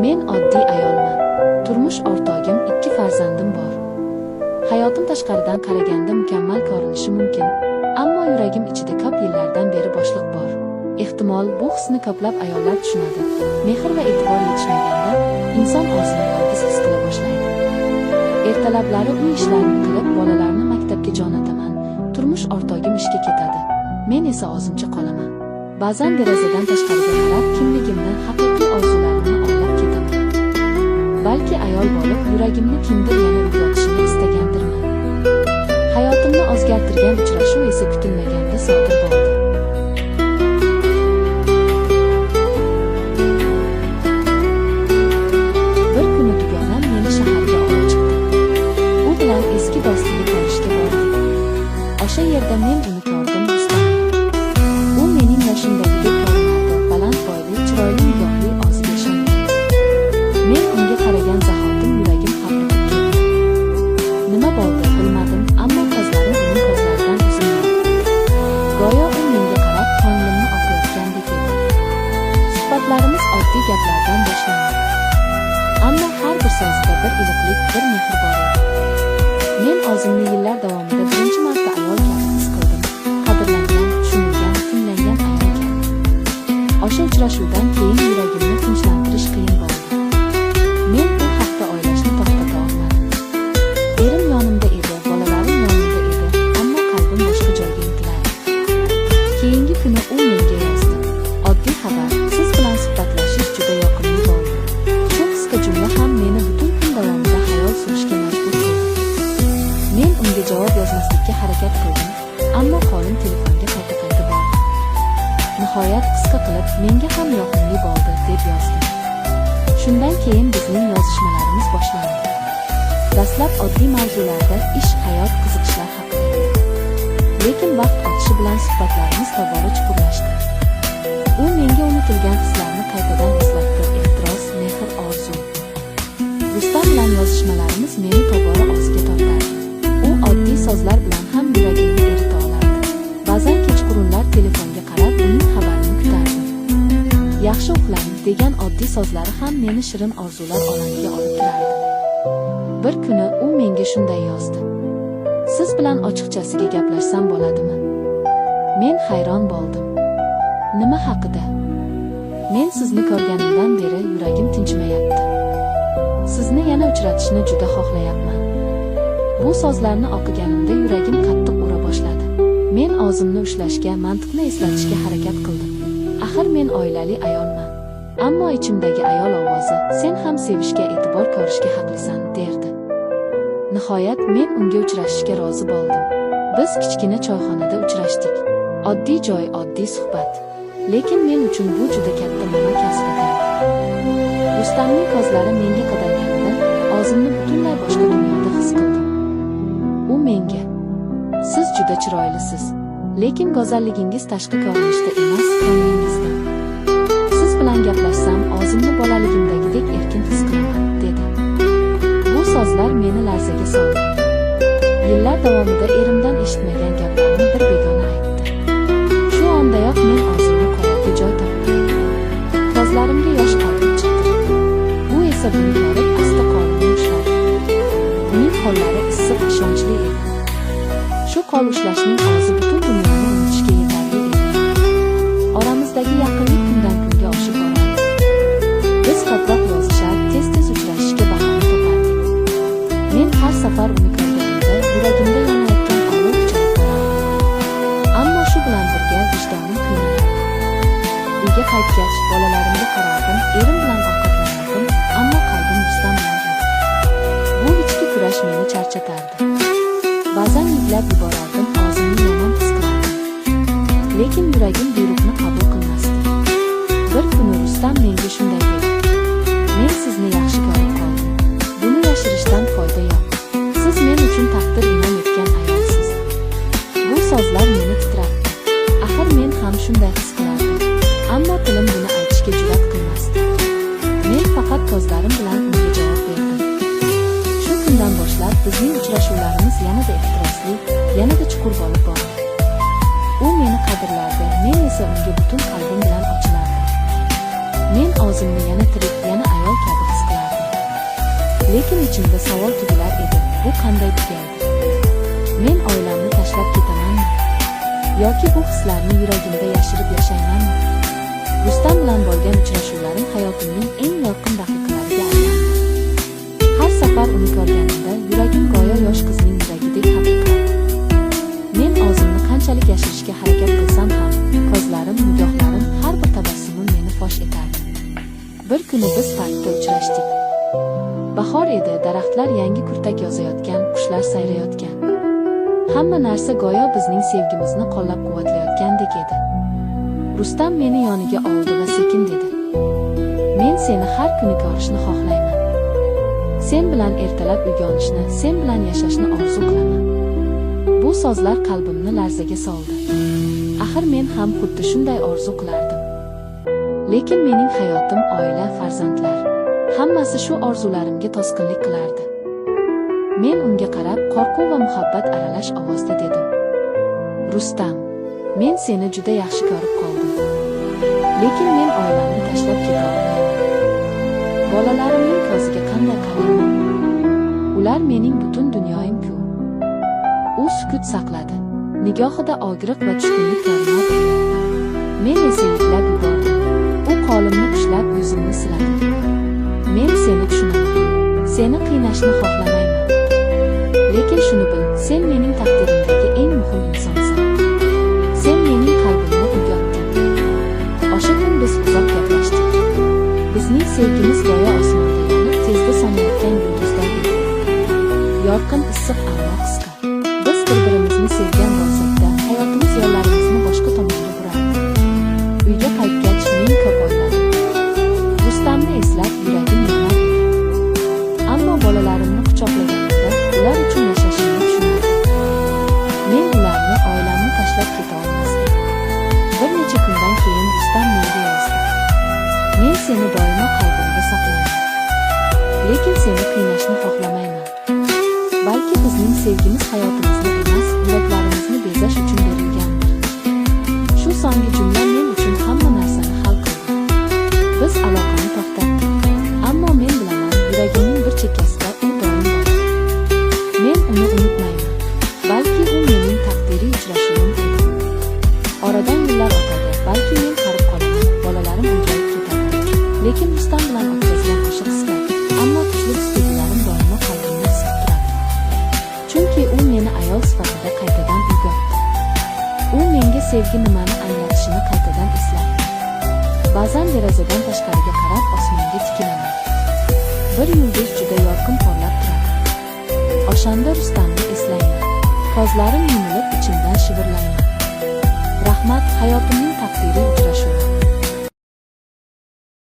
Men oddiy ayolman. Turmush o'rtog'im, 2 farzandim bor. Hayotim tashqaridan qaraganda mukammal ko'rinishi mumkin, ammo yuragim ichida ko'p yillardan beri bo'shliq bor. Ehtimol bu hisni ko'plab ayollar tushunadi. Mehr va e'tibor yetishmaganda inson o'zini yolg'iz his qila boshlaydi. Ertalablari uy ishlarini qilib, bolalarni maktabga jo'nataman. Turmush o'rtog'im ishga ketadi. Men esa o'zimcha qolaman. Ba'zan derazadan tashqariga qarab, kimligimni, haqiqiy orzularimni o'ylab ketaman. Balki ayol bo'lib, yuragimni kimdir yana uyg'otishini istagandirman. Hayotimni o'zgartirgan uchrashuv esa kutilmaganda sodir bo'ldi. Bir kuni dugonam meni shaharga olib chiqdi. U bilan eski do'stimni ko'rishga bordik. O'sha yerda men uni ko'rdim. U mening yoshimdagidek ko'rinardi, baland bo'yli, chiroyli nigohli, o'ziga ishongan. Men unga qaragan zahotim yuragim hapriqib ketdi. Nima bo'ldi bilmadim, ammo ko'zlarim uning ko'zlaridan uzilmadi. Go'yo u menga qarab ko'nglimni o'qiyotgandek edi. Suhbatlarimiz oddiy gaplardan boshlandi. Ammo har bir so'zida bir iliqlik, bir mehr bor edi. Men o'zimni yillar davomida birinchi marta ayol kabi his qildim. Qadrlangan, tushunilgan, tinglangan ayol kabi. O'sha uchrashuvdan keyin yuragimni tinchlantirish qiyin bo'ldi. Men u haqda o'ylashni to'xtata olmadim. Erim yonimda edi, bolalarim yonimda edi, ammo qalbim boshqa joyga intilardi. Keyingi kuni u menga yozdi. Oddiy xabar, siz bilan suhbatlashish juda yoqimli bo'ldi. Shu qisqa jumla ham meni butun kun davomida xayol surishga majbur qildi. Men unga javob yozmaslikka harakat qildim, ammo qo'lim telefonga qayta-qayta bordi. Nihoyat qisqa qilib, menga ham yoqimli bo'ldi, deb yozdi. Shundan keyin bizning yozishmalarimiz boshlandi. Dastlab oddiy mavzularda, ish, hayot, qiziqishlar haqida edi. Lekin vaqt o'tishi bilan suhbatlarimiz tobora chuqurlashdi. U menga unutilgan hislarni qaytadan eslatdi, ehtiros, mehr, orzu. Rustam bilan yozishmalarimiz meni tobora o'ziga tortardi. U oddiy so'zlar bilan ham yuragimni erita olardi. Ba'zan kechqurunlar telefonga qarab uning xabarini kutardim. Yaxshi uxlang degan oddiy so'zlari ham meni shirin orzular olamiga olib kirardi. Bir kuni u menga shunday yozdi. Siz bilan ochiqchasiga gaplashsam bo'ladimi? Men hayron bo'ldim. Nima haqida? Men sizni ko'rganimdan beri yuragim tinchimayapti. Sizni yana uchratishni juda xohlayapman. Bu so'zlarni o'qiganimda yuragim qattiq ura boshladi. Men o'zimni ushlashga, mantiqni eslatishga harakat qildim. Axir men oilali ayolman. Ammo ichimdagi ayol ovozi, sen ham sevishga, e'tibor ko'rishga haqlisan, derdi. Nihoyat men unga uchrashishga rozi bo'ldim. Biz kichkina choyxonada uchrashdik. Oddiy joy, oddiy suhbat. Lekin men uchun bu juda katta ma'no kasb etardi. Rustamning ko'zlari menga qadalganida o'zimni butunlay boshqa dunyoda his qildim. U menga, siz juda chiroylisiz, lekin go'zalligingiz tashqi ko'rinishda emas, ko'nglingizda. Siz bilan gaplashsam, o'zimni bolaligimdagidek erkin his qilaman, dedi. Bu so'zlar meni larzaga soldi. Yillar davomida erimdan eshitmagan gaplarni bir begona aytdi. Shu ondayoq men o'zimni qo'yarga joy topdim. Ko'zlarimga yosh qalqib chiqdi. U esa buni ko'rib asta qo'limni ushladi. Uning qo'llari issiq, ishonchli edi. Shu qo'l ushlashning o'zi butun dunyoni unutishga yetarli edi. Oramizdagi yaqinlik kundan kunga oshib borardi. Biz ko'proq yozishar, tez-tez uchrashishga bahona topardik. Men har safar uni ko'rganimda yuragimda yonayotgan olov kuchayib borardi. Ammo shu bilan birga vijdonim qiynaladi. Uyga qaytgach, bolalarimga qarardim, erim bilan ovqatlanardim, ammo qalbim Rustam bilan edi. Bu ichki kurash meni charchatardi. Ba'zan yuklab yuborardim, o'zimni yomon his qilardim. Lekin yuragim buyruqni qabul qilmasdi. Bir kuni Rustam menga shunday dedi. Men sizni yaxshi ko'rib qoldim. Buni yashirishdan foyda yo'q. Siz men uchun taqdir inom etgan ayolsiz. Bu so'zlar meni titratdi. Axir men ham shunday his qilardim. Ammo tilim buni aytishga jur'at qilmasdi. Men faqat ko'zlarim bilan unga javob berdim. Shu kundan boshlab bizning uchrashuvlarimiz yanada ehtirosli, yanada chuqur bo'lib bordi. U meni qadrlardi, men esa unga butun qalbim bilan ochilardim. Men o'zimni yana tirik, yana ayol kabi Lekin ichimda savol tug'ilar edi, bu qanday tugaydi? Men oilamni tashlab ketamanmi? Yoki bu hislarni yuragimda yashirib yashaymanmi? Rustam bilan bo'lgan uchrashuvlarim hayotimning eng yorqin daqiqalariga aylandi. Har safar uni ko'rganimda yuragim go'yo yosh qizning yuragidek haqiqat. Men o'zimni qanchalik yashirishga harakat qilsam ham, ko'zlarim, nigohlarim, har bir tabassumim meni fosh etardi. Bir kuni biz parkda uchrashdik. Bahor edi, daraxtlar yangi kurtak yozayotgan, qushlar sayrayotgan. Hamma narsa go'yo bizning sevgimizni qo'llab-quvvatlayotgandek edi. Rustam meni yoniga oldi va sekin dedi: "Men seni har kuni ko'rishni xohlayman. Sen bilan ertalab uyg'onishni, sen bilan yashashni orzu qilaman." Bu so'zlar qalbimni larzaga soldi. Axir men ham xuddi shunday orzu qilardim. Lekin mening hayotim, oila, farzandlar, hammasi shu orzularimga to'sqinlik qilardi. Men unga qarab, qo'rquv va muhabbat aralash ovozda dedim: "Rustam, men seni juda yaxshi ko'rib qoldim. Lekin men oilamni tashlab keta olmayman. Bolalarimning ko'ziga qanday qarayman? Ular mening butun dunyoyim-ku." U sukut saqladi. Nigohida og'riq va tushkunlik ko'rinardi. Men esa yiglab yubordim. U qo'limni ushlab yuzimni siladi. "Men seni tushunaman. Seni qiynashni xohlamayman. Lekin shuni bil, sen mening taqdirimdagi eng muhim insonsan. Sen mening qalbimni uyg'otding." O'sha kun biz uzoq gaplashdik. Bizning sevgimiz go'yo osmonda yonib, tezda so'nayotgan yulduzday edi. Yorqin, issiq, ammo qisqa. Biz bir-birimizni sevgan bo'lsak-da, hayotimiz yo'llarimizni boshqa tomonga burardi. Uyga qaytgach, men ko'p o'yladim. Rustamni eslab yuragim yig'lar edi. Ammo bolalarimni quchoqlaganimda ular uchun yashashimni tushundim. Men ularni, oilamni tashlab keta olmasdim. Bir necha kundan keyin Rustam menga yozdi: "Men seni doimo qalbimda saqlayman. Lekin seni qiynashni xohlamayman. Balki bizning sevgimiz hayotimizni emas, yuraklarimizni bezash uchun berilgandir." Shu so'nggi jumla men uchun hamma narsani hal qildi. Biz aloqani to'xtatdik. Ammo men bilaman, yuragimning bir chekkasida u doim bor. Men uni unutmayman. Balki u mening taqdiriy uchrashuvim edi. Oradan yillar o'tadi, balki men qarib qolaman, bolalarim ulg'ayib ketadi. Lekin Rustam bilan o'tkazgan o'sha hislar, ammo kuchli his-tuyg'ularim doimo qalbimda isib turadi. Chunki u meni ayol sifatida qaytadan uyg'otdi. U menga sevgi nimani anglatishini qaytadan eslatdi. Ba'zan derazadan tashqariga qarab osmonga tikilaman. Bir yulduz juda yorqin porlab turadi. O'shanda Rustamni eslayman. Ko'zlarim yumilib, ichimdan shivirlayman: "Rahmat, hayotimning taqdiriy uchrashuvi."